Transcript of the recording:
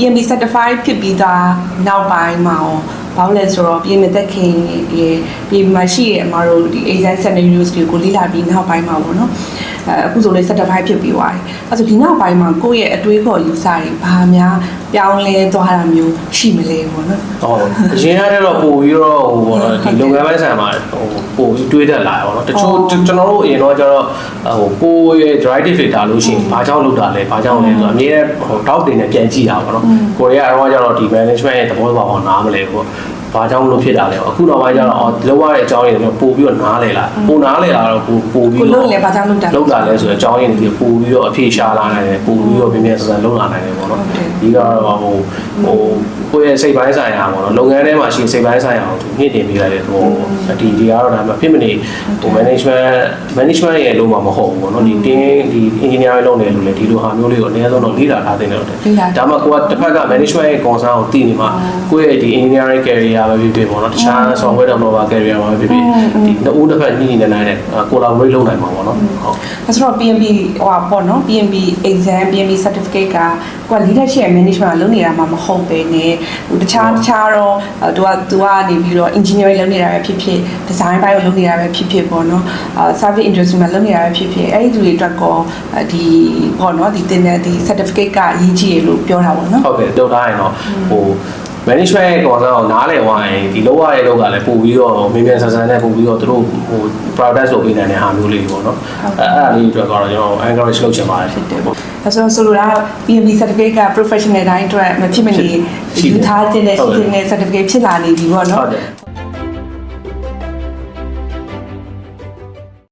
PMP certified ဖြစ်ပြီးသားနောက်ပိုင်းမှာဘာလို့လဲဆိုတော့ PMP သက်ခင်ရေဒီမှာရှိရဲ့အမတို့ဒီ exam scenarios တွေကိုလေ့လာပြီးနောက်ပိုင်းမှာပေါ့နော်အခုဆိုလေ certified ဖြစ်ပြီးသွားပြီအဲဆိုဒီနောက်ပိုင်းမှာကိုယ့်ရဲ့အတွေးခေါ်ယူဆတွေဘာများပြောင်းလဲသွားတာမျိုးရှိမလဲပေါ့နော်ဟုတ်အရင်ကတည်းကပို့ပြီးတော့ဟိုပေါ့နော်ဒီလုပ်ငန်းပိုင်းဆိုင်မှာဟိုပို့ပြီးတွေးတက်လာတယ်ပေါ့နော်တချို့ကျွန်တော်တို့အရင်တော့ကျတော့ဟိုကိုယ့်ရဲ့ directive data လို့ရှိရင်ဘာကြောင့်လုပ်တာလဲဘာကြောင့်လဲဆိုတော့အမြဲဟို doubt တွေနဲ့ပြန်ကြည့်တာပေါ့နော်ကိုရီးယားတော့ကျတော့ဒီ management ရဲ့သဘောပေါက်နားမလဲပေါ့ဘာကြောင့်လို့ဖြစ်တာလဲအခုနောက်ပိုင်းကျတော့လောက်ရတဲ့အကြောင်းရင်းတွေပို့ပြီးတော့နားလဲလာပို့နားလဲလာတော့ပို့ပြီးတော့လုပ်လဲဘာကြောင့်လုပ်တာလဲဆိုတော့အကြောင်းရင်းတွေပို့ပြီးတော့အဖြေရှာလာနိုင်တယ်ပို့ပြီးတော့ပြင်းပြဆန်ဆန်လုပ်လာနိုင်တယ်ပေါ့နော်ဒီကတော့ဟိုကိုယ့်ရဲ့စိတ်ပိုင်းဆိုင်ရာပေါ့နော်လုပ်ငန်းထဲမှာရှိစိတ်ပိုင်းဆိုင်ရာကိုမြင့်တင်ပေးလိုက်တဲ့ဟိုဒီကတော့ဒါမှဖြစ်မနေဟို management ရဲ့လို့မှမဟုတ်ဘူးပေါ့နော်ဒီ engineer လုပ်နေလို့လေဒီလိုဟာမျိုးလေးကိုအနည်းဆုံးတော့လေ့လာထားသင့်တယ်ဟုတ်တယ်ဒါမှကိုကတစ်ဖက်က management ရဲ့ concern ကိုသိနေမှာကိုယ့်ရဲ့ဒီ engineering career ပဲဖြစ်ဖြစ်ပေါ့နော်တခြား software developer career မှာပဲဖြစ်ဖြစ်ဒီနှစ်ဦးတစ်ဖက်ညှိနေနိုင်တဲ့ collaborate လုပ်နိုင်မှာပေါ့နော်ဟုတ်ဒါဆိုတော့ PMP ဟိုပါပေါ့နော် PMP exam PMP certificate ကကိုက leadership management လုပ်နေတာမှမဟုတ်ပဲနဲ့ဟိုတခြားတော့သူကနေပြီးတော့ engineering လုပ်နေတာပဲဖြစ်ဖြစ် design ဘိုင်းကိုလုပ်နေတာပဲဖြစ်ဖြစ်ပေါ့နော် service industry မှာလုပ်နေတာပဲဖြစ်ဖြစ်အဲ့ဒီသူတွေအတွက်ကောဒီပေါ့နော်ဒီတင်တဲ့ဒီ certificate ကအရေးကြီးရလို့ပြောတာပေါ့နော်ဟုတ်ကဲ့ပြောထားရင်တော့ဟို management ရဲ့ concern ကိုနားလည်သွားရင်ဒီလောက်ရတဲ့လောက်ကလည်းပို့ပြီးတော့မြန်မြန်ဆန်ဆန်နဲ့ပို့ပြီးတော့သူတို့ဟို product လုပ်ပေးနိုင်တဲ့ဟာမျိုးလေးပေါ့နော်အဲ့ဒါလေးအတွက်ကတော့ကျွန်တော် encourage လုပ်ချင်ပါတယ်ဖြစ်တယ်ပေါ့ဒါဆိုလိုတာ PMP certificate က professional တိုင်းအတွက်မဖြစ်မနေယူထားတဲ့ certificate ဖြစ်လာနေပြီပေါ့နော်ဟုတ်တယ်